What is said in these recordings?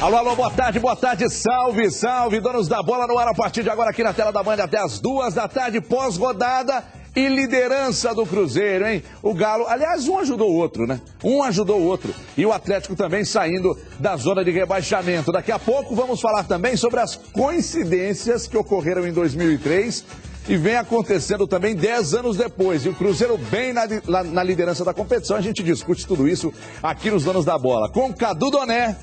Alô, alô, boa tarde, salve, salve, donos da bola no ar a partir de agora aqui na tela da Band até as 2 da tarde, pós-rodada e liderança do Cruzeiro, hein? O Galo, aliás, um ajudou o outro, né? Um ajudou o outro. E o Atlético também saindo da zona de rebaixamento. Daqui a pouco vamos falar também sobre as coincidências que ocorreram em 2003 e vem acontecendo também 10 anos depois. E o Cruzeiro bem na liderança da competição. A gente discute tudo isso aqui nos Donos da Bola. Com Cadu Doné,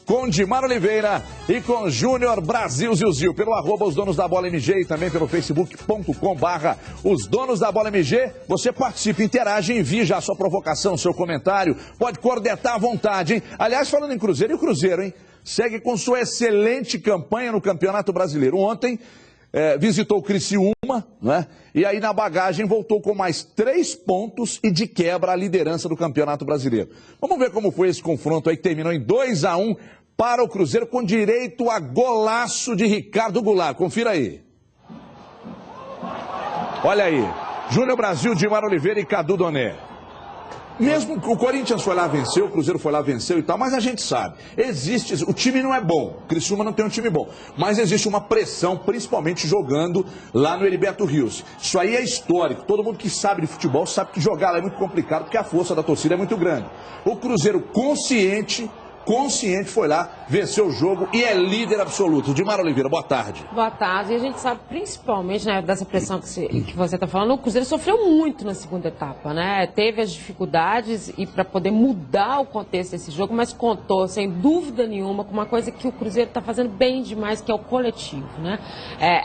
com Dimar Oliveira e com Júnior Brasil Zilzil, pelo @ Os Donos da Bola MG e também pelo facebook.com/Os Donos da Bola MG. Você participa, interage, envie já a sua provocação, seu comentário, pode cornetar à vontade, hein? Aliás, falando em Cruzeiro, e o Cruzeiro, hein? Segue com sua excelente campanha no Campeonato Brasileiro. Ontem visitou o Criciúma, né? E aí na bagagem voltou com mais 3 pontos e de quebra a liderança do Campeonato Brasileiro. Vamos ver como foi esse confronto aí que terminou em 2-1 para o Cruzeiro com direito a golaço de Ricardo Goulart. Confira aí. Olha aí, Júnior Brasil, Dimar Oliveira e Cadu Doné. Mesmo que o Corinthians foi lá, venceu, o Cruzeiro foi lá, venceu e tal, mas a gente sabe, o time não é bom, o Criciúma não tem um time bom, mas existe uma pressão, principalmente jogando lá no Heriberto Rios. Isso aí é histórico, todo mundo que sabe de futebol sabe que jogar lá é muito complicado, porque a força da torcida é muito grande. O Cruzeiro consciente foi lá, venceu o jogo e é líder absoluto. Dimar Oliveira, boa tarde. Boa tarde. E a gente sabe, principalmente, né, dessa pressão que você está falando, o Cruzeiro sofreu muito na segunda etapa, né? Teve as dificuldades e para poder mudar o contexto desse jogo, mas contou, sem dúvida nenhuma, com uma coisa que o Cruzeiro está fazendo bem demais, que é o coletivo, né?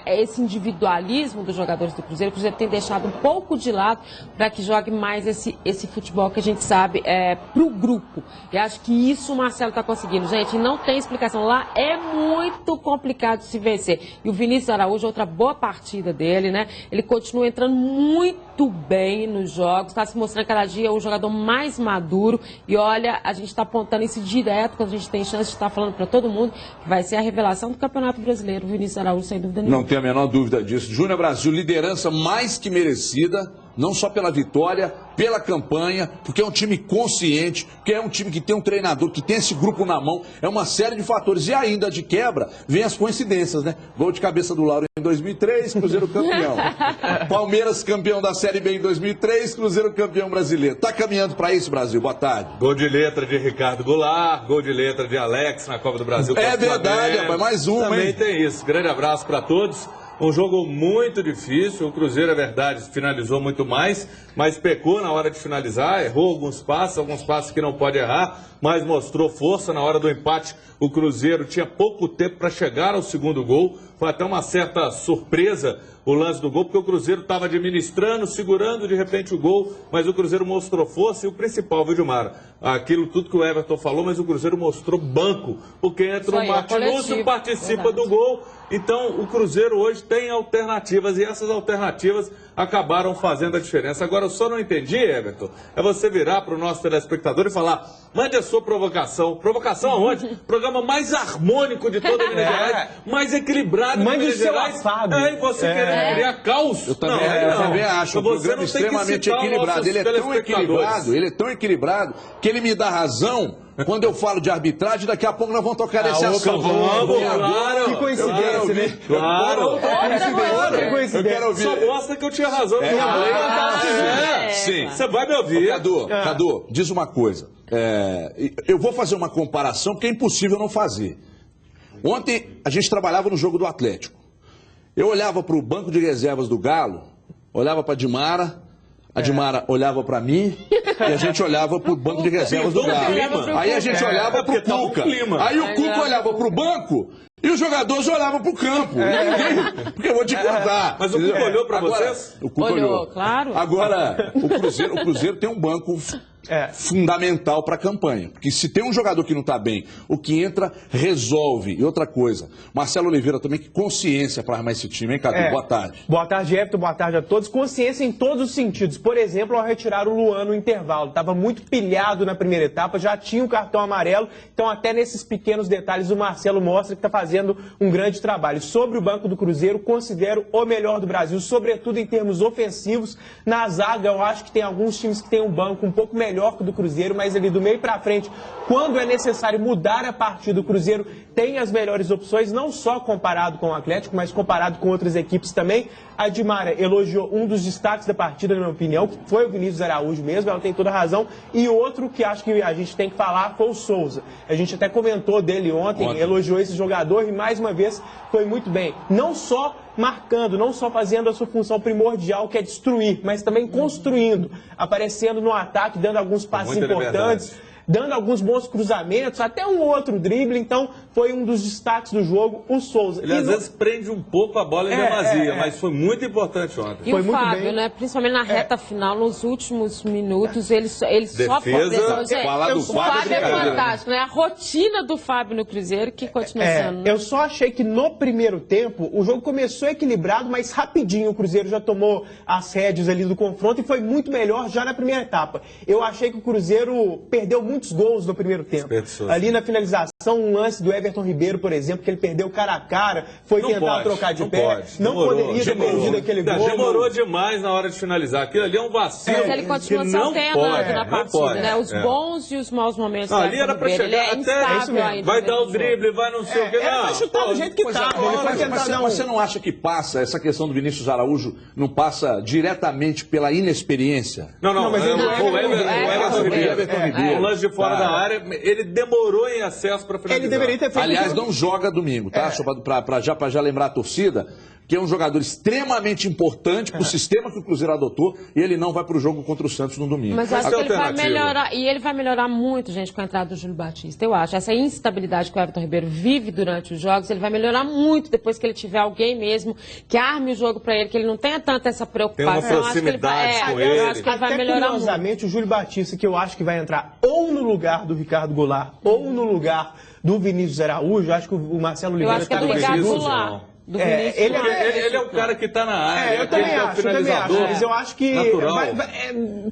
Esse individualismo dos jogadores do Cruzeiro, o Cruzeiro tem deixado um pouco de lado para que jogue mais esse futebol que a gente sabe para o grupo. E acho que isso o Marcelo está conseguindo, gente, não tem explicação. Lá é muito complicado de se vencer. E o Vinícius Araújo, outra boa partida dele, né? Ele continua entrando muito bem nos jogos, está se mostrando cada dia o jogador mais maduro. E olha, a gente está apontando isso direto, quando a gente tem chance de estar falando para todo mundo que vai ser a revelação do Campeonato Brasileiro. O Vinícius Araújo, sem dúvida nenhuma. Não tem a menor dúvida disso. Júnior Brasil, liderança mais que merecida, não só pela vitória, pela campanha, porque é um time consciente, porque é um time que tem um treinador, que tem esse grupo na mão, é uma série de fatores. E ainda de quebra, vem as coincidências, né? Gol de cabeça do Lauro em 2003, Cruzeiro campeão. Palmeiras campeão da Série B em 2003, Cruzeiro campeão brasileiro. Tá caminhando para isso, Brasil? Boa tarde. Gol de letra de Ricardo Goulart, gol de letra de Alex na Copa do Brasil. É verdade, rapaz, mais um, também hein? Tem isso. Grande abraço para todos. Um jogo muito difícil, o Cruzeiro, é verdade, finalizou muito mais, mas pecou na hora de finalizar, errou alguns passos que não pode errar, mas mostrou força na hora do empate. O Cruzeiro tinha pouco tempo para chegar ao segundo gol, foi até uma certa surpresa o lance do gol, porque o Cruzeiro estava administrando, segurando de repente o gol, mas o Cruzeiro mostrou força e o principal, viu, Dimar? Aquilo tudo que o Everton falou, mas o Cruzeiro mostrou banco, porque entra o Martin Lúcio, participa do gol. Então o Cruzeiro hoje tem alternativas e essas alternativas acabaram fazendo a diferença. Agora eu só não entendi, Everton, é você virar para o nosso telespectador e falar: mande a sua provocação. Provocação aonde? Programa mais harmônico de toda Minas Gerais, mais equilibrado de Minas Gerais. E você querendo criar caos? Eu também acho, um programa extremamente equilibrado. Ele é tão equilibrado que ele me dá razão quando eu falo de arbitragem. Daqui a pouco nós vamos tocar nesse assunto. Claro. Que coincidência, né? Claro. Que coincidência. Eu quero ouvir. Só mostra que eu tinha razão. Sim. Você vai me ouvir. Cadu, diz uma coisa. Eu vou fazer uma comparação porque é impossível não fazer. Ontem a gente trabalhava no jogo do Atlético. Eu olhava para o banco de reservas do Galo, olhava para a Dimara, a Dimara olhava para mim e a gente olhava para o banco de reservas do Galo. Aí a gente olhava para o Cuca. Aí o Cuca olhava para o banco e os jogadores olhavam para o campo. Porque eu vou te contar. Mas o Cuca olhou para vocês? O Cuca olhou, claro. Agora, o Cruzeiro tem um banco fundamental para a campanha. Porque se tem um jogador que não está bem, o que entra resolve. E outra coisa, Marcelo Oliveira também, que consciência para armar esse time, hein, Cadu? Boa tarde. Boa tarde, Everton. Boa tarde a todos. Consciência em todos os sentidos. Por exemplo, ao retirar o Luan no intervalo. Estava muito pilhado na primeira etapa, já tinha o cartão amarelo. Então, até nesses pequenos detalhes, o Marcelo mostra que está fazendo fazendo um grande trabalho. Sobre o banco do Cruzeiro, considero o melhor do Brasil, sobretudo em termos ofensivos. Na zaga, eu acho que tem alguns times que têm um banco um pouco melhor que o do Cruzeiro, mas ali do meio para frente, quando é necessário mudar a partida, o Cruzeiro tem as melhores opções, não só comparado com o Atlético, mas comparado com outras equipes também. A Dimara elogiou um dos destaques da partida, na minha opinião, que foi o Vinícius Araújo mesmo, ela tem toda a razão. E outro que acho que a gente tem que falar foi o Souza. A gente até comentou dele ontem, elogiou esse jogador e mais uma vez foi muito bem. Não só marcando, não só fazendo a sua função primordial, que é destruir, mas também construindo, aparecendo no ataque, dando alguns passos importantes, dando alguns bons cruzamentos, até um outro drible. Então foi um dos destaques do jogo, o Souza. Ele às vezes prende um pouco a bola em demasia, mas foi muito importante ontem. E foi o muito Fábio, bem. né, principalmente na reta final, nos últimos minutos, ele só falar do o Fábio é fantástico, né? A rotina do Fábio no Cruzeiro que continua sendo. Né? Eu só achei que no primeiro tempo o jogo começou equilibrado, mas rapidinho o Cruzeiro já tomou as rédeas ali do confronto e foi muito melhor já na primeira etapa. Eu achei que o Cruzeiro perdeu muitos gols no primeiro tempo. Ali na finalização, um lance do Everton Ribeiro, por exemplo, que ele perdeu cara a cara, foi tentar trocar de pé. Não poderia ter perdido aquele gol. Demorou demais na hora de finalizar. Aquilo ali é um vacilo. Mas ele continua se alternando na partida, né? Os bons e os maus momentos. Não, ali era pra chegar até. Vai dar o drible, vai não sei o que. Vai chutar do jeito que tá. Mas você não acha que passa, essa questão do Vinícius Araújo não passa diretamente pela inexperiência? Não, mas o Everton Ribeiro. O lance de fora da área, ele demorou em acesso para finalizar. Ele deveria ter feito. Aliás, não joga domingo, tá? Só para já lembrar a torcida, que é um jogador extremamente importante para o sistema que o Cruzeiro adotou, e ele não vai para o jogo contra o Santos no domingo. Mas acho que ele vai melhorar, e ele vai melhorar muito, gente, com a entrada do Júlio Batista. Eu acho, essa instabilidade que o Everton Ribeiro vive durante os jogos, ele vai melhorar muito depois que ele tiver alguém mesmo que arme o jogo para ele, que ele não tenha tanta essa preocupação. Tem uma proximidade com ele. Eu acho que ele vai melhorar muito. O Júlio Batista, que eu acho que vai entrar ou no lugar do Ricardo Goulart, ou no lugar do Vinícius Araújo, acho que o Marcelo Oliveira está no Ricardo Goulart. Ele é o cara que está na área. Eu também acho, mas eu acho que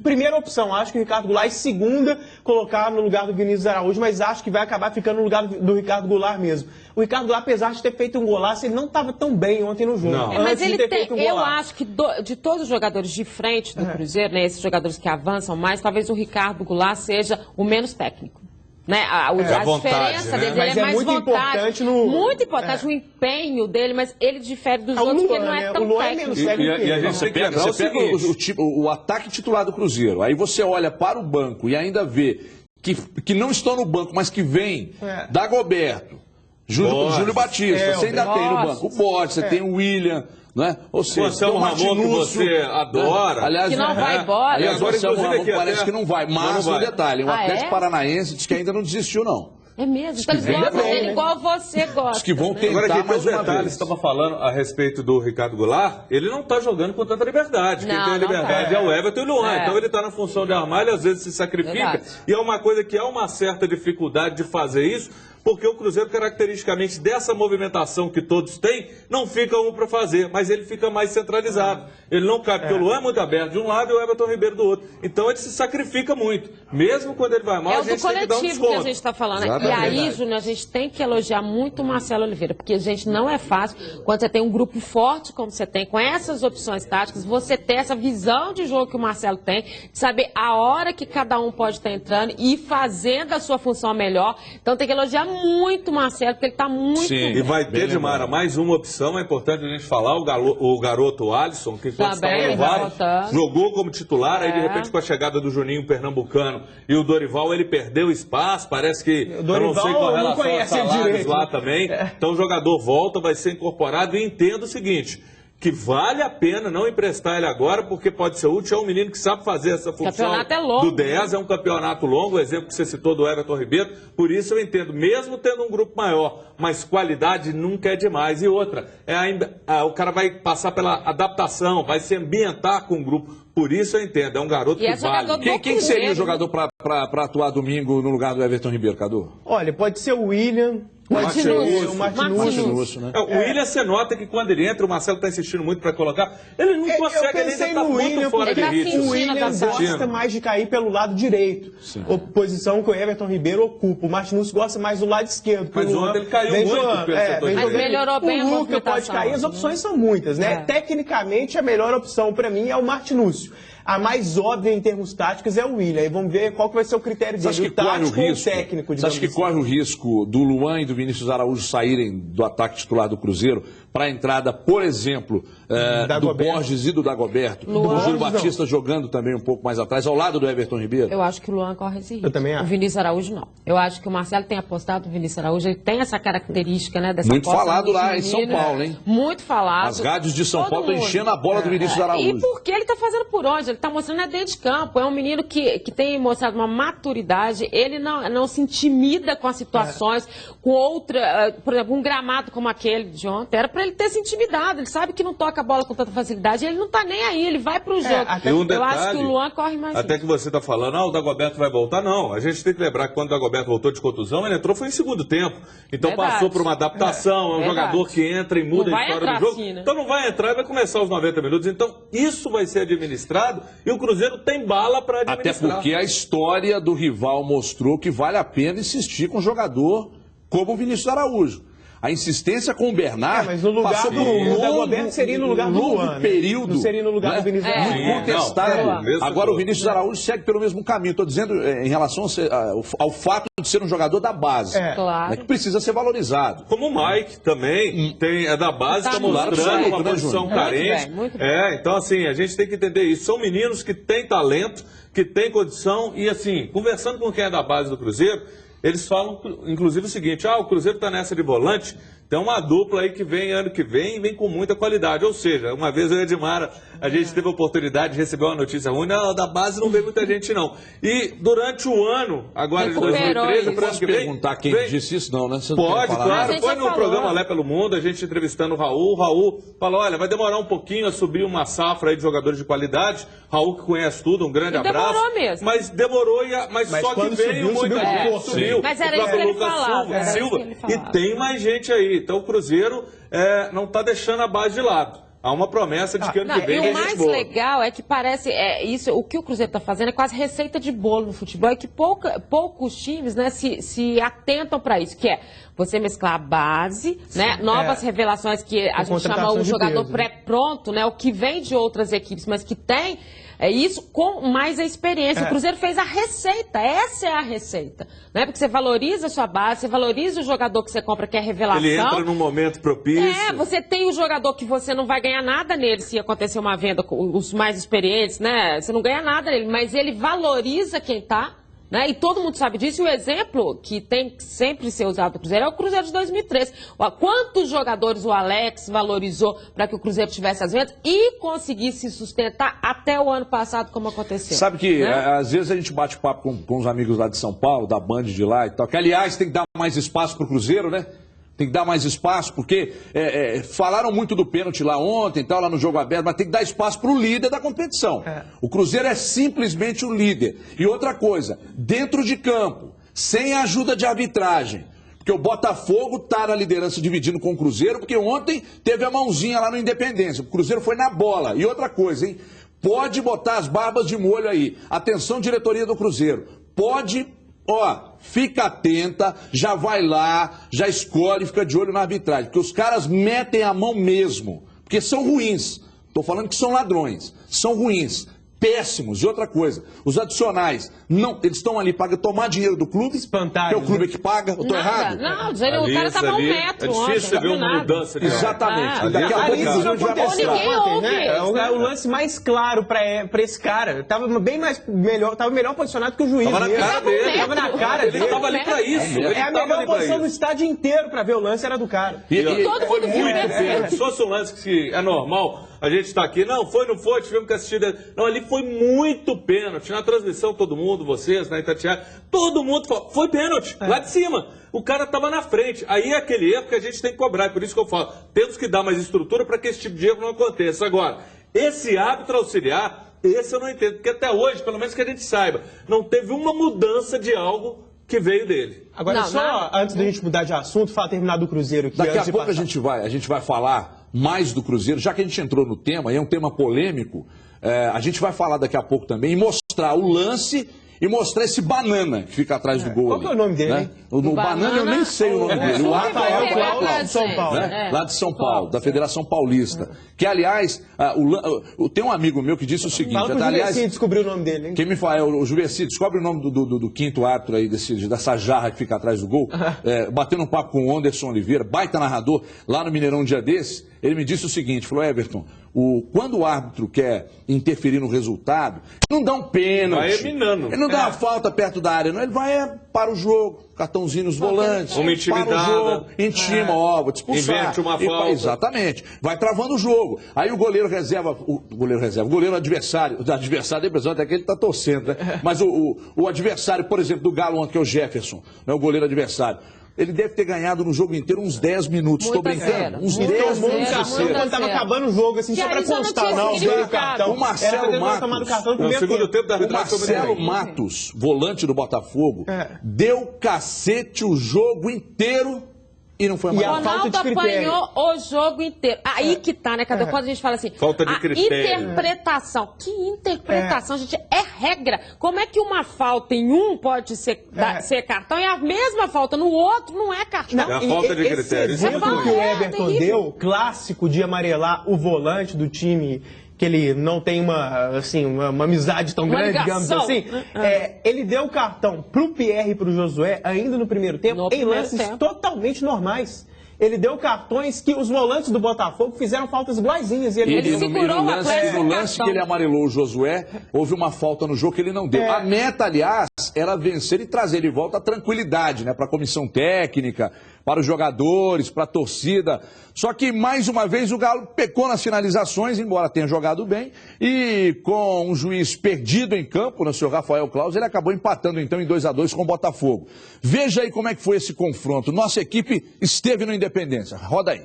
primeira opção, acho que o Ricardo Goulart, e segunda, colocar no lugar do Vinícius Araújo, mas acho que vai acabar ficando no lugar do Ricardo Goulart mesmo. O Ricardo Goulart, apesar de ter feito um golaço, ele não estava tão bem ontem no jogo. Mas ele tem, eu acho que de todos os jogadores de frente do Cruzeiro, né, esses jogadores que avançam mais, talvez o Ricardo Goulart seja o menos técnico. Né? A diferença dele é mais muito importante muito importante o empenho dele, mas ele difere dos outros, porque ele não é tão técnico. E a gente pega o ataque titular do Cruzeiro, aí você olha para o banco e ainda vê que não estão no banco, mas que vem Dagoberto, Júlio Batista, você ainda tem no banco o Borges, você tem o William. Né? Ou seja, você é um Ramon que você adora. Né? Aliás, que não vai embora. Aliás, você é um Ramon que parece que não vai. Mas um detalhe, o Atlético Paranaense diz que ainda não desistiu, não. É mesmo, então eles gostam dele igual você gosta. Diz que vão tentar agora, aqui, mais uma detalhe, vez. Você estava falando a respeito do Ricardo Goulart, ele não está jogando com tanta liberdade. Quem tem a liberdade é o Everton e o Luan. Então ele está na função de armar, ele às vezes se sacrifica. E é uma coisa que há uma certa dificuldade de fazer isso, porque o Cruzeiro, caracteristicamente dessa movimentação que todos têm, não fica um para fazer, mas ele fica mais centralizado. Ele não cabe, porque o Luan é muito aberto de um lado e o Everton Ribeiro do outro. Então ele se sacrifica muito. Mesmo quando ele vai mal, a gente tem que dar um desconto. É o coletivo que a gente está falando. E aí, Júnior, a gente tem que elogiar muito o Marcelo Oliveira, porque, gente, não é fácil, quando você tem um grupo forte como você tem, com essas opções táticas, você ter essa visão de jogo que o Marcelo tem, de saber a hora que cada um pode estar entrando e ir fazendo a sua função melhor. Então tem que elogiar muito o Marcelo, porque ele está muito... Sim, e vai ter, Dimara, mais uma opção, é importante a gente falar, o garoto Alisson, que quando estava no VAR, jogou como titular, aí de repente com a chegada do Juninho Pernambucano e o Dorival, ele perdeu espaço, parece que, eu não sei com relação a salários lá também, então o jogador volta, vai ser incorporado, e entenda o seguinte, que vale a pena não emprestar ele agora, porque pode ser útil, é um menino que sabe fazer essa função do 10, é um campeonato longo, o exemplo que você citou do Everton Ribeiro, por isso eu entendo, mesmo tendo um grupo maior, mas qualidade nunca é demais. E outra, o cara vai passar pela adaptação, vai se ambientar com o grupo, por isso eu entendo, é um garoto que vale. Quem seria o jogador para atuar domingo no lugar do Everton Ribeiro, Cadu? Olha, pode ser o William, Martinúcio. Martinúcio, né? O William, você nota que quando ele entra, o Marcelo está insistindo muito para colocar, ele não consegue, ele ainda está muito fora de ritmo. O William gosta mais de cair pelo lado direito, posição que o Everton Ribeiro ocupa. O Martinúcio gosta mais do lado esquerdo. Mas ontem ele caiu muito pelo setor mas melhorou bem a movimentação. Pode cair, as opções são muitas, né? Tecnicamente, a melhor opção para mim é o Martinúcio. A mais óbvia em termos táticos é o William. E vamos ver qual que vai ser o critério dele, o tático ou o técnico. Você acha que corre o risco do Luan e do Vinícius Araújo saírem do ataque titular do Cruzeiro para a entrada, por exemplo, do Borges e do Dagoberto? O Júlio Batista jogando também um pouco mais atrás, ao lado do Everton Ribeiro? Eu acho que o Luan corre esse risco. Eu também acho. O Vinícius Araújo não. Eu acho que o Marcelo tem apostado no Vinícius Araújo, ele tem essa característica, né, dessa muito falado lá em São Paulo, hein? Muito falado. As rádios de São Paulo estão enchendo a bola do Vinícius Araújo. E por que ele está fazendo por onde? Ele está mostrando dentro de campo. É um menino que tem mostrado uma maturidade, ele não se intimida com as situações, com outra, por exemplo, um gramado como aquele de ontem, era para ele ter se intimidado. Ele sabe que não toca a bola com tanta facilidade, ele não está nem aí, ele vai para o jogo. Eu acho que o Luan corre mais. Até que você está falando, o Dagoberto vai voltar, não. A gente tem que lembrar que quando o Dagoberto voltou de contusão, ele entrou foi em segundo tempo. Então passou por uma adaptação, é um jogador que entra e muda a história do jogo. Assim, né? Então não vai entrar e vai começar os 90 minutos. Então isso vai ser administrado e o Cruzeiro tem bala para administrar. Até porque a história do rival mostrou que vale a pena insistir com um jogador como o Vinícius Araújo. A insistência com o Bernard mas no lugar passou por um longo seria no lugar do Luan, período. Não seria no lugar do Vinícius Araújo. Muito contestado. Agora o Vinícius Araújo segue pelo mesmo caminho. Estou dizendo em relação ao fato de ser um jogador da base. Claro. Que precisa ser valorizado. Como o Mike também é da base, está mostrando uma posição carente. Muito bem. Então assim, a gente tem que entender isso. São meninos que têm talento, que têm condição e assim, conversando com quem é da base do Cruzeiro, eles falam, inclusive, o seguinte, o Cruzeiro está nessa de volante, tem uma dupla aí que vem ano que vem e vem com muita qualidade. Ou seja, uma vez eu e a Edmara, a gente teve a oportunidade de receber uma notícia ruim, da base não veio muita gente não. E durante o ano, agora de 2013, eu posso perguntar quem disse isso não, né? Você pode, claro. Foi no programa Lé pelo Mundo, a gente entrevistando o Raul falou, olha, vai demorar um pouquinho a subir uma safra aí de jogadores de qualidade. Raul que conhece tudo, um grande abraço. Demorou mesmo. Mas demorou, mas só que veio muita gente, subiu. Mas era isso que ele falava. Silva, e tem mais gente aí. Então o Cruzeiro não está deixando a base de lado. Há uma promessa de que ano que vem vem gente boa. E o mais legal é que parece, o que o Cruzeiro está fazendo é quase receita de bolo no futebol, é que poucos times, né, se atentam para isso, que é você mesclar a base, né, novas revelações que a gente chama o jogador pré-pronto, né, o que vem de outras equipes, mas que tem isso com mais a experiência. O Cruzeiro fez a receita, essa é a receita. Né? Porque você valoriza a sua base, você valoriza o jogador que você compra, que é revelação. Ele entra num momento propício. Você tem o jogador que você não vai ganhar nada nele se acontecer uma venda com os mais experientes, né? Você não ganha nada nele, mas ele valoriza quem está. Né? E todo mundo sabe disso, e o exemplo que tem que sempre ser usado do Cruzeiro é o Cruzeiro de 2013. Quantos jogadores o Alex valorizou para que o Cruzeiro tivesse as vendas e conseguisse sustentar até o ano passado, como aconteceu. Sabe que às vezes a gente bate papo com os amigos lá de São Paulo, da Band de lá e tal, que aliás tem que dar mais espaço para o Cruzeiro, né? Tem que dar mais espaço, porque falaram muito do pênalti lá ontem, tal, lá no jogo aberto, mas tem que dar espaço para o líder da competição. O Cruzeiro é simplesmente o líder. E outra coisa, dentro de campo, sem ajuda de arbitragem, porque o Botafogo está na liderança dividindo com o Cruzeiro, porque ontem teve a mãozinha lá no Independência. O Cruzeiro foi na bola. E outra coisa, hein? Pode botar as barbas de molho aí. Atenção, diretoria do Cruzeiro. Pode... fica atenta, já vai lá, já escolhe, fica de olho na arbitragem. Porque os caras metem a mão mesmo. Porque são ruins. Estou falando que são ladrões. São ruins. Péssimos. E outra coisa, os adicionais, eles estão ali para tomar dinheiro do clube. Espantalho. Que é o clube que paga. Eu estou errado? Não, o cara estava a 1 metro. É difícil você ver uma mudança de Exatamente. Daqui a pouco a gente vai mostrar. O lance mais claro para esse cara. Estava melhor posicionado que o juiz. Estava na cara dele. Estava na cara dele. Ele estava ali para isso. A melhor posição do estádio inteiro para ver o lance era do cara. E foi muito pênalti. Se fosse um lance que é normal, a gente está aqui, não foi, tivemos que assistir. Não, ali foi muito pênalti. Na transmissão, todo mundo, vocês, na Itatiaia, todo mundo falou, foi pênalti, lá de cima. O cara estava na frente. Aí é aquele erro que a gente tem que cobrar. Por isso que eu falo, temos que dar mais estrutura para que esse tipo de erro não aconteça. Agora, esse árbitro auxiliar, esse eu não entendo. Porque até hoje, pelo menos que a gente saiba, não teve uma mudança de algo que veio dele. Agora, Não, só nada. antes da gente mudar de assunto, terminar do Cruzeiro aqui. Daqui a antes de pouco passar. a gente vai falar mais do Cruzeiro, já que a gente entrou no tema, e é um tema polêmico, a gente vai falar daqui a pouco também e mostrar o lance e mostrar esse banana que fica atrás do gol. Qual que é o nome dele, hein? O banana eu nem sei o nome dele. O Rafael Cláudio, Cláudio, São Paulo. né? Lá de São Paulo, da Federação Paulista. Que, aliás, tem um amigo meu que disse o seguinte... Fala pro aliás, Juvenci descobrir o nome dele, hein? quem me fala, o Juvenci, descobre o nome do quinto árbitro aí, dessa jarra que fica atrás do gol, batendo um papo com o Anderson Oliveira, baita narrador, lá no Mineirão um dia desse, ele me disse o seguinte, falou, Everton, quando o árbitro quer interferir no resultado, ele não dá um pênalti. Vai eliminando. Ele não dá uma falta perto da área, não, ele vai para o jogo, cartãozinho nos volantes, uma intimidada, para o jogo, intima, vou te expulsar. Inverte uma falta. Exatamente, vai travando o jogo. Aí o goleiro o goleiro adversário, da impressão até que ele está torcendo, né? Mas o adversário, por exemplo, do Galo, que é o Jefferson, né, o goleiro adversário, ele deve ter ganhado no jogo inteiro uns 10 minutos, estou brincando. Uns 10 minutos. Quando tava acabando o jogo, assim, só pra constar, não, veio o cartão. O Marcelo Matos, no segundo tempo da o Marcelo Matos, volante do Botafogo, deu cacete o jogo inteiro e não foi E a amarelo. falta de Ronaldo critério. apanhou o jogo inteiro. Aí que tá, né? Quando a gente fala assim, Falta de a critério. interpretação. Que interpretação, gente? É regra. Como é que uma falta em um pode ser cartão e a mesma falta no outro não é cartão? É a falta de critério. Esse exemplo que o Everton deu, clássico de amarelar o volante do time, que ele não tem uma amizade tão Uma grande, ligação. digamos assim, ele deu o cartão pro Pierre e pro Josué ainda no primeiro tempo, No em primeiro lances tempo. totalmente normais. Ele deu cartões que os volantes do Botafogo fizeram faltas iguaizinhas. E Ele segurou o Atlético no com lance cartão. que ele amarelou o Josué, houve uma falta no jogo que ele não deu. A meta, aliás, era vencer e trazer de volta a tranquilidade, né, para a comissão técnica, para os jogadores, para a torcida. Só que, mais uma vez, o Galo pecou nas finalizações, embora tenha jogado bem, e com um juiz perdido em campo, no seu Rafael Cláudio, ele acabou empatando, então, em 2-2 com o Botafogo. Veja aí como é que foi esse confronto. Nossa equipe esteve no Independência. Roda aí.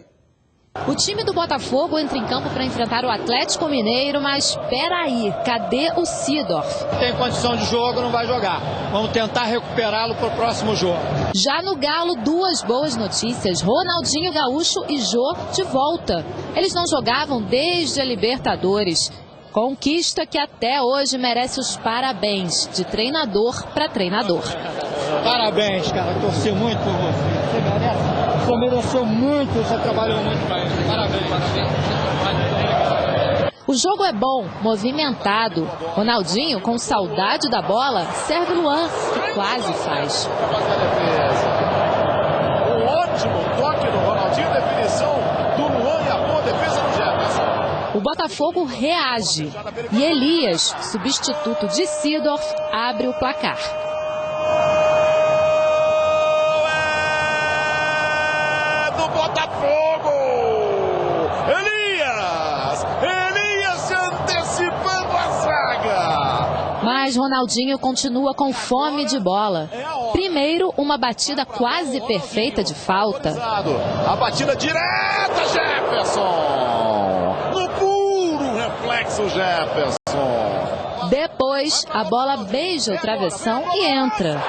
O time do Botafogo entra em campo para enfrentar o Atlético Mineiro, mas peraí, cadê o Seedorf? Tem condição de jogo, não vai jogar. Vamos tentar recuperá-lo para o próximo jogo. Já no Galo, duas boas notícias. Ronaldinho Gaúcho e Jô de volta. Eles não jogavam desde a Libertadores. Conquista que até hoje merece os parabéns, de treinador para treinador. Parabéns, cara. Torci muito por você. Você merece. Você mereceu muito, você trabalhou muito para isso. Parabéns. O jogo é bom, movimentado. Ronaldinho, com saudade da bola, serve Luan, que quase faz. Um ótimo toque do Ronaldinho, definição do Luan e a boa defesa do Jefferson. O Botafogo reage e Elias, substituto de Seedorf, abre o placar. Botafogo! Elias se antecipando a zaga! Mas Ronaldinho continua com fome de bola. Primeiro, uma batida quase perfeita de falta. A batida direta, Jefferson! No puro reflexo, Jefferson! Depois, a bola beija o travessão e entra.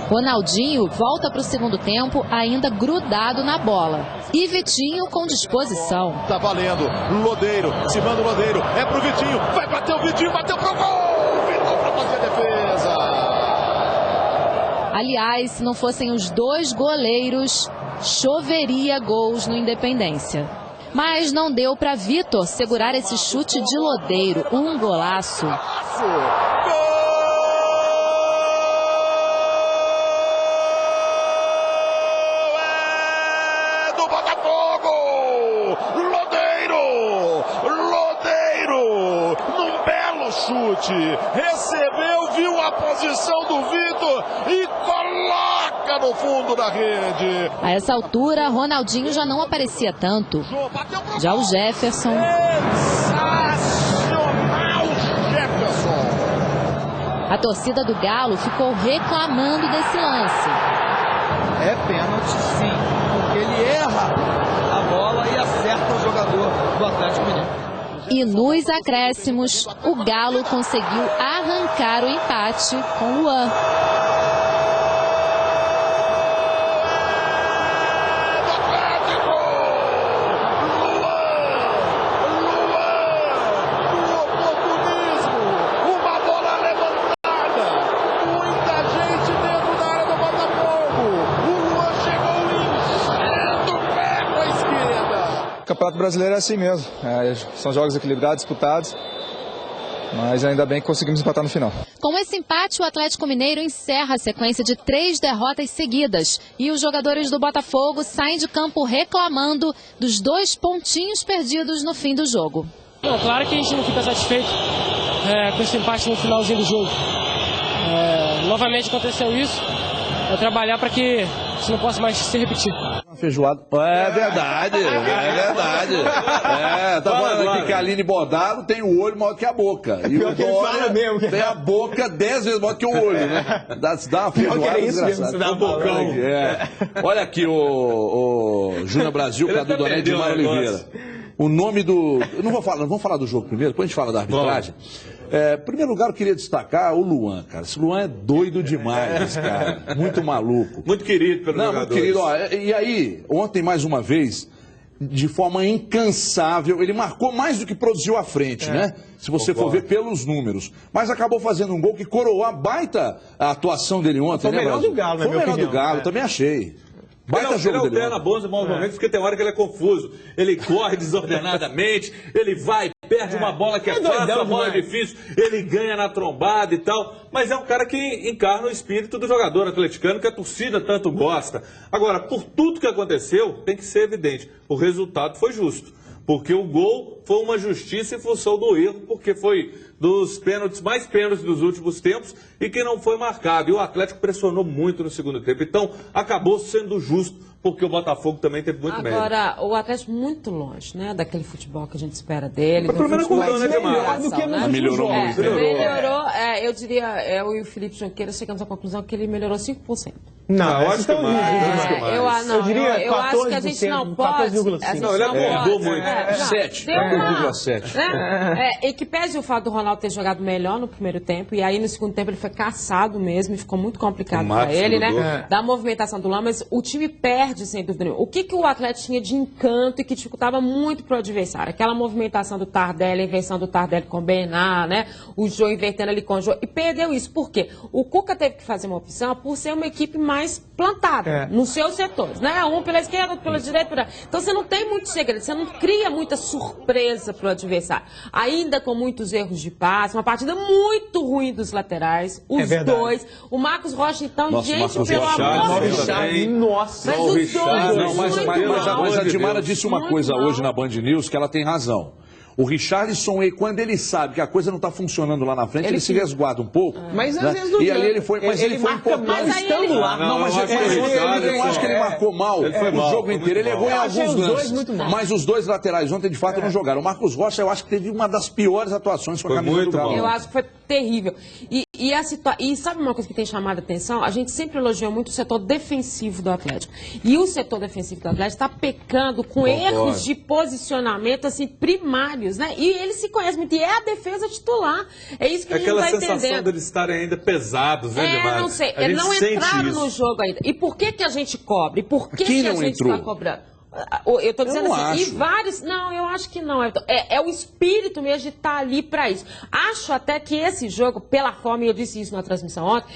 Ronaldinho volta para o segundo tempo ainda grudado na bola. E Vitinho com disposição. Tá valendo. Lodeiro, se manda o Lodeiro. É pro Vitinho. Vai bater o Vitinho, bateu pro gol. Vitinho pra fazer a defesa. Aliás, se não fossem os dois goleiros, choveria gols no Independência. Mas não deu para Vitor segurar esse chute de Lodeiro. Um golaço. Recebeu, viu a posição do Vitor e coloca no fundo da rede. A essa altura, Ronaldinho já não aparecia tanto. Já o Jefferson... Sensacional A torcida do Galo ficou reclamando desse lance. É pênalti, sim, porque ele erra a bola e acerta o jogador do Atlético Mineiro. E nos acréscimos, o Galo conseguiu arrancar o empate com o Luan. O Campeonato Brasileiro é assim mesmo, são jogos equilibrados, disputados, mas ainda bem que conseguimos empatar no final. Com esse empate, o Atlético Mineiro encerra a sequência de 3 derrotas seguidas e os jogadores do Botafogo saem de campo reclamando dos 2 pontinhos perdidos no fim do jogo. Não, claro que a gente não fica satisfeito com esse empate no finalzinho do jogo. Novamente aconteceu isso, é trabalhar para que isso não possa mais se repetir. Feijoada. É verdade, é verdade. Tá falando aqui que a Aline Bodaro tem o olho maior que a boca. E o Dória tem a boca 10 vezes maior que o olho, né? Dá uma feijoada desgraçada. Olha aqui o Júnior Brasil, Cadu Doné e Edmar Oliveira. O nome do... Vamos falar do jogo primeiro, depois a gente fala da arbitragem. Em primeiro lugar, eu queria destacar o Luan, cara. Esse Luan é doido demais, esse cara. Muito maluco. Muito querido pelos jogadores. Muito querido. Ó, e aí, ontem, mais uma vez, de forma incansável, ele marcou mais do que produziu à frente, né? Se você for ver pelos números. Mas acabou fazendo um gol que coroou a baita atuação dele ontem, Foi o melhor do Galo, na minha opinião. Foi o melhor do Galo, também achei. Baita jogo dele. Ele altera bons e maus momentos, porque tem hora que ele é confuso. Ele corre desordenadamente, ele vai, perde uma bola que é fácil, a bola é difícil, ele ganha na trombada e tal. Mas é um cara que encarna o espírito do jogador atleticano, que a torcida tanto gosta. Agora, por tudo que aconteceu, tem que ser evidente, o resultado foi justo. Porque o gol foi uma justiça em função do erro, porque foi dos pênaltis, mais pênaltis dos últimos tempos e que não foi marcado. E o Atlético pressionou muito no segundo tempo. Então, acabou sendo justo, porque o Botafogo também teve muito mérito. Agora, o Atlético muito longe, né, daquele futebol que a gente espera dele. Mas pelo menos acordou, né, Demar? Melhorou muito. Melhorou, eu diria, eu e o Felipe Junqueira chegamos à conclusão que ele melhorou 5%. Não, eu acho que eu acho que a gente não pode. Não, ele acordou muito. 7,7. E que pese o fato do Ronaldo ter jogado melhor no primeiro tempo, e aí no segundo tempo ele foi caçado mesmo, e ficou muito complicado para ele, né? Da movimentação do Lama, mas o time perde sem dúvida nenhuma. O que o Atlético tinha de encanto e que dificultava muito pro adversário? Aquela movimentação do Tardelli, a inversão do Tardelli com o Bená, né? O Jô invertendo ali com o Jô, e perdeu isso. Por quê? O Cuca teve que fazer uma opção por ser uma equipe mais plantada nos seus setores, né? Um pela esquerda, outro pela direita. Então você não tem muito segredo, você não cria muita surpresa pro adversário. Ainda com muitos erros de passe, uma partida muito ruim dos laterais, os dois. O Marcos Rocha, então, gente, pelo amor de Deus. Nossa, mas os dois, mas a Dimara disse uma coisa hoje na Band News que ela tem razão. O Richarlison, quando ele sabe que a coisa não está funcionando lá na frente, ele se resguarda um pouco. Mas às vezes e ali ele foi, mas ele foi importante estando lá. Não, mas eu acho que ele marcou mal o jogo inteiro. Ele errou em alguns lances. Mas os dois laterais ontem, de fato, não jogaram. O Marcos Rocha, eu acho que teve uma das piores atuações com a camisa do Galo. Eu acho que foi terrível. E sabe uma coisa que tem chamado a atenção? A gente sempre elogiou muito o setor defensivo do Atlético. E o setor defensivo do Atlético está pecando com erros de posicionamento assim, primários. Né? E ele se conhece muito, e é a defesa titular. É isso que a gente não está entendendo. Aquela sensação deles estarem ainda pesados, né, Demar? Não sei, eles não entraram no jogo ainda. E por que a gente cobre? Por que a gente está cobrando? Eu estou dizendo assim, e vários... Não, eu acho que não. É o espírito mesmo de estar ali para isso. Acho até que esse jogo, pela forma, e eu disse isso na transmissão ontem,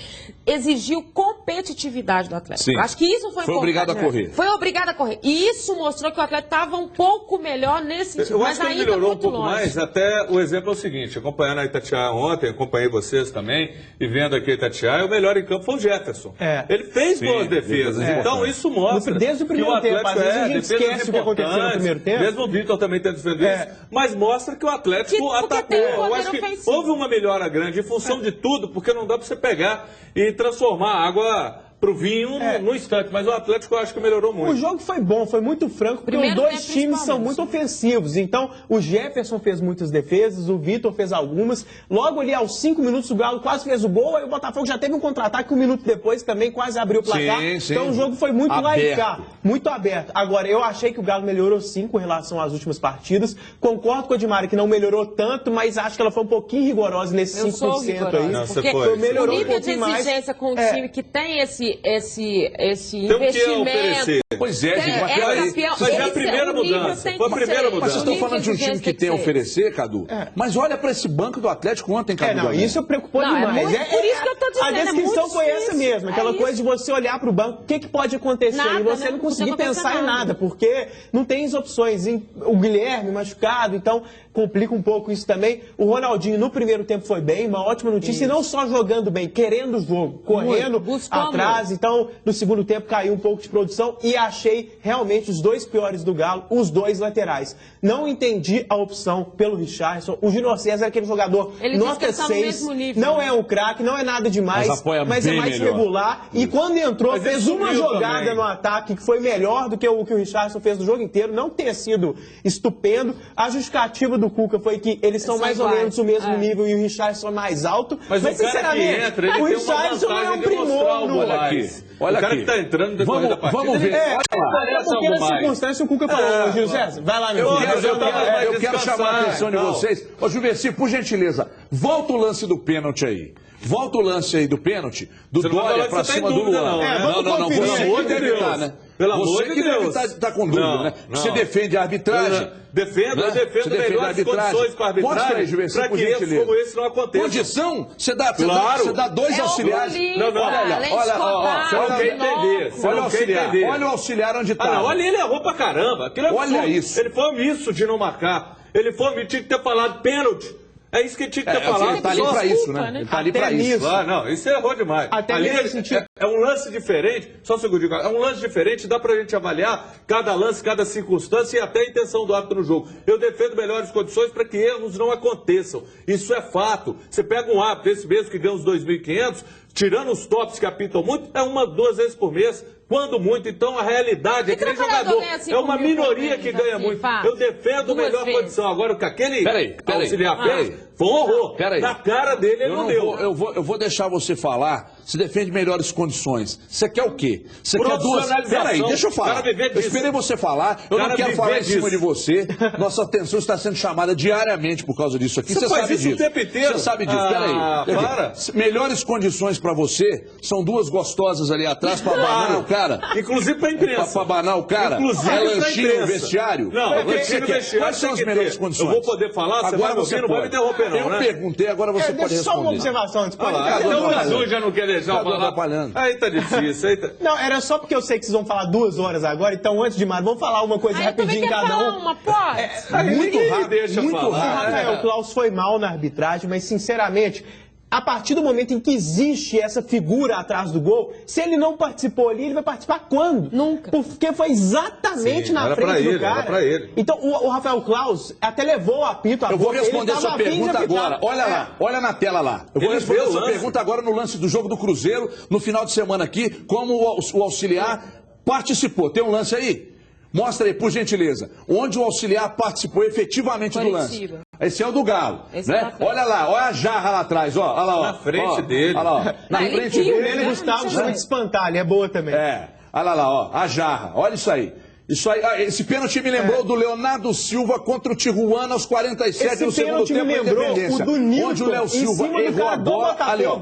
exigiu competitividade do Atlético. Sim. Acho que isso foi obrigado a correr. Foi obrigado a correr. E isso mostrou que o Atlético estava um pouco melhor nesse sentido. Eu acho que ele melhorou um pouco mais. Até o exemplo é o seguinte, acompanhando a Itatiaia ontem, acompanhei vocês também, e vendo aqui a Itatiaia, o melhor em campo foi o Jefferson. Ele fez boas defesas. Então isso mostra desde o primeiro tempo, às vezes a gente esquece o que aconteceu no primeiro tempo. Mesmo o Vitor também tendo defendido isso, mas mostra que o Atlético atacou. Eu acho que houve uma melhora grande em função de tudo, porque não dá para você pegar e transformar a água pro vinho no instante, mas o Atlético eu acho que melhorou muito. O jogo foi bom, foi muito franco, porque os dois times são muito ofensivos. Então, o Jefferson fez muitas defesas, o Vitor fez algumas. Logo ali, aos 5 minutos, o Galo quase fez o gol, aí o Botafogo já teve um contra-ataque, 1 minuto depois também quase abriu o placar. Sim. Então, o jogo foi muito lá e cá, muito aberto. Agora, eu achei que o Galo melhorou sim com relação às últimas partidas. Concordo com a Edmara que não melhorou tanto, mas acho que ela foi um pouquinho rigorosa nesses 5% aí. Não, porque melhorou o nível um de exigência com o time que tem esse investimento. Pois é, gente, mas é a primeira mudança. Foi a primeira mudança. Mas vocês estão falando de um time que tem a oferecer, Cadu? Mas olha para esse banco do Atlético ontem, Cadu. Não, isso preocupou demais. Por isso que eu tô dizendo, a descrição foi essa mesmo, aquela coisa de você olhar para o banco, o que pode acontecer, e você não conseguir pensar em nada, porque não tem as opções. O Guilherme machucado, então complica um pouco isso também. O Ronaldinho no primeiro tempo foi bem, uma ótima notícia, e não só jogando bem, querendo o jogo, correndo atrás. Então, no segundo tempo caiu um pouco de produção e achei realmente os dois piores do Galo, os dois laterais. Não entendi a opção pelo Richarlison. O Júnior César é aquele jogador nota 6, não é um craque, não é nada demais, mas é mais regular. E quando entrou, fez uma jogada no ataque que foi melhor do que o Richarlison fez no jogo inteiro, não ter sido estupendo. A justificativa do Cuca foi que eles são mais ou menos o mesmo nível e o Richarlison é mais alto. Mas o cara que entra, ele o Richarlison é um primor no Olha o cara aqui. que tá entrando depois da partida. Vamos ver. Porque na circunstância o Cuca falou, Júlio César, vai lá, meu filho. Eu quero chamar a atenção de vocês. Ô, Juvenci, por gentileza, volta o lance do pênalti aí. Volta o lance aí do pênalti, do Dória pra cima do Luan. Não, pelo amor de Deus, né? Pelo amor de Deus. Você que deve estar com dúvida, né? Você defende a arbitragem. Eu defendo melhores condições para a arbitragem, para que erros como esse não aconteçam. Condição? Você dá 2 auxiliares. Olha o auxiliar onde está. Olha, ele errou pra caramba. Olha isso. Ele foi omisso de não marcar. Ele foi omisso, tinha que ter falado pênalti. É isso que ele tinha que ter falado. Ele tá ali pra isso, né? Ele tá ali pra isso. Não, isso errou demais. Ali é um lance diferente, só um segundo, é um lance diferente, dá pra gente avaliar cada lance, cada circunstância e até a intenção do árbitro no jogo. Eu defendo melhores condições para que erros não aconteçam. Isso é fato. Você pega um árbitro, esse mesmo que ganha uns 2.500, tirando os tops que apitam muito, é 1, 2 vezes por mês. Quando muito, então a realidade é que nem jogador. É uma minoria que ganha muito. Eu defendo melhor condição. Agora, o que aquele auxiliar fez foi um horror. Na cara dele ele não deu. Eu vou deixar você falar. Você defende melhores condições. Você quer o quê? Você quer duas... Peraí, deixa eu falar. Eu esperei você falar. Eu não quero falar em cima de você. Nossa atenção está sendo chamada diariamente por causa disso aqui. Você sabe disso. Você sabe disso. Peraí. Melhores condições para você são 2 gostosas ali atrás para abanar o cara. Inclusive para a imprensa. Para abanar o cara. Inclusive é lanchinho no vestiário. Não, lanchinho no vestiário. Quais são as melhores condições? Eu vou poder falar, agora você não vai me interromper não, né? Eu perguntei, agora você pode responder. Só uma observação antes. O Cadu já não quer deixar eu falar. Aí tá difícil. Não, era só porque eu sei que vocês vão falar 2 horas agora, então antes de mais, vamos falar uma coisa rapidinho em cada um. Muito rápido. O Rafael Claus foi mal na arbitragem, mas sinceramente, a partir do momento em que existe essa figura atrás do gol, se ele não participou ali, ele vai participar quando? Nunca. Porque foi exatamente na frente do cara. Era pra ele. Então, o Rafael Claus até levou o apito. Eu vou responder sua pergunta agora. Olha lá, olha na tela lá. Eu vou responder sua pergunta agora no lance do jogo do Cruzeiro, no final de semana aqui, como o auxiliar participou. Tem um lance aí? Mostra aí, por gentileza, onde o auxiliar participou efetivamente do lance. Esse é o do Galo, né? Olha lá, olha a jarra lá atrás, ó. Olha lá, ó. Na frente dele. Olha lá, ó. Na frente dele. Ele, Gustavo, chama de espantalho, é boa também. Olha lá, ó, a jarra. Olha isso aí. Isso aí, esse pênalti me lembrou do Leonardo Silva contra o Tijuana aos 47 do segundo tempo da Independência. Onde o Léo Silva errou a bola. Ali, ó.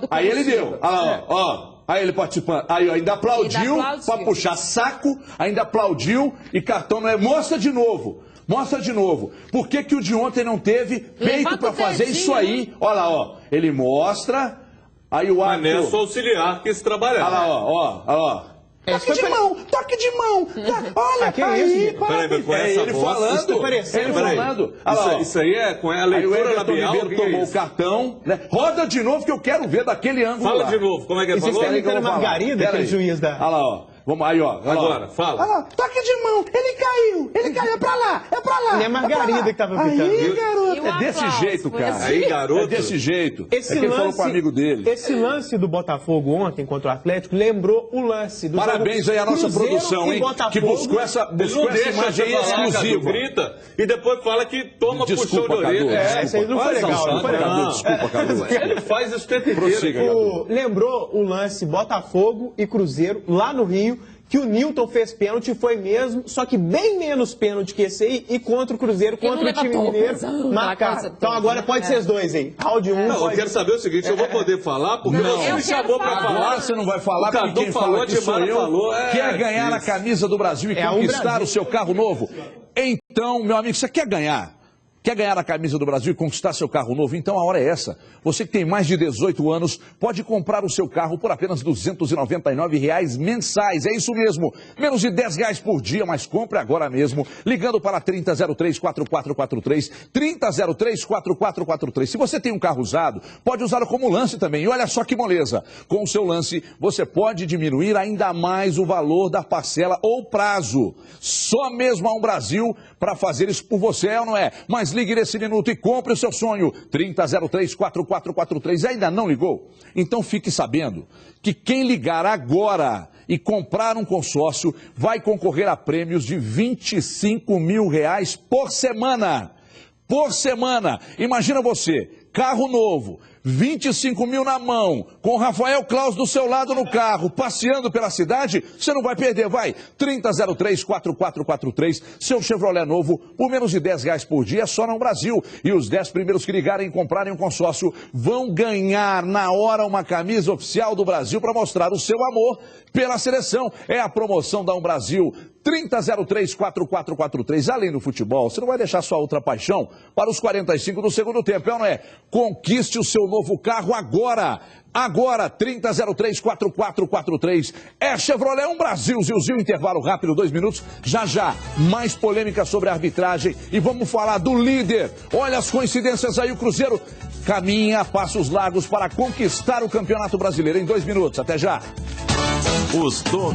Aí ele deu. Olha lá, ó. Aí ele participando, aí ó, ainda aplaudiu pra puxar saco, ainda aplaudiu e cartão não é. Mostra de novo. Por que o de ontem não teve peito pra fazer isso aí? Olha lá, ó. Ele mostra, aí o árbitro... Mas não é só quis trabalhar. Olha lá, ó. Toque de mão. Olha, aí, ele falando. Isso aí é com a leitura labial. O Everton tomou o cartão, né? Roda de novo que eu quero ver daquele ângulo. Fala de novo, como é que ele falou? Vocês querem Margarida, aquele juiz da... Olha lá, ó. Vamos aí, ó. Agora, fala. Olha lá, toque de mão, ele caiu, é pra lá, é pra lá. E é Margarida que tava pitando. Aí, garoto. É desse jeito, cara. Aí, garoto. É desse jeito. Esse é que ele lance, falou com o amigo dele. Esse lance do Botafogo ontem contra o Atlético lembrou o lance do Parabéns aí à nossa Cruzeiro produção, e hein? Botafogo. Que buscou essa imagem exclusiva. Grita e depois fala que toma puxão de orelha. Isso aí não foi legal. Não foi legal. Desculpa, Cadu. Ele faz isso o tempo inteiro. Prossiga, Cadu. Lembrou o lance Botafogo e Cruzeiro lá no Rio, que o Nilton fez pênalti, foi mesmo, só que bem menos pênalti que esse aí, e contra o Cruzeiro, contra o time mineiro, marcado. Então agora pode ser os dois aí. Áudio 1. Não, eu quero saber o seguinte, eu vou poder falar, porque você me chamou pra falar. Agora você não vai falar, porque quem falou, falou que sou eu, quer ganhar a camisa do Brasil e conquistar o seu carro novo. Então, meu amigo, você quer ganhar? Quer ganhar a camisa do Brasil e conquistar seu carro novo? Então a hora é essa. Você que tem mais de 18 anos pode comprar o seu carro por apenas R$ 299 mensais. É isso mesmo. Menos de R$10 por dia, mas compre agora mesmo. Ligando para 3003-4443. 3003-4443. Se você tem um carro usado, pode usá-lo como lance também. E olha só que moleza. Com o seu lance, você pode diminuir ainda mais o valor da parcela ou prazo. Só mesmo a Brasil para fazer isso por você, é ou não é? Mas ligue nesse minuto e compre o seu sonho. 3003-4443. Ainda não ligou? Então fique sabendo que quem ligar agora e comprar um consórcio vai concorrer a prêmios de R$25 mil por semana. Por semana. Imagina você, carro novo, 25 mil na mão, com o Rafael Claus do seu lado no carro, passeando pela cidade, você não vai perder, vai. 3003-4443, seu Chevrolet novo, por menos de R$10 por dia, só no Brasil. E os 10 primeiros que ligarem e comprarem um consórcio vão ganhar na hora uma camisa oficial do Brasil para mostrar o seu amor pela seleção. É a promoção da Brasil. 3003-4443. Além do futebol, você não vai deixar sua outra paixão para os 45 do segundo tempo, é ou não é? Conquiste o seu novo carro agora. Agora, 3003-4443. É Chevrolet Brasil. Zilzinho, intervalo rápido, 2 minutos. Já já, mais polêmica sobre a arbitragem. E vamos falar do líder. Olha as coincidências aí, o Cruzeiro caminha a passos largos para conquistar o Campeonato Brasileiro em 2 minutos. Até já. Os donos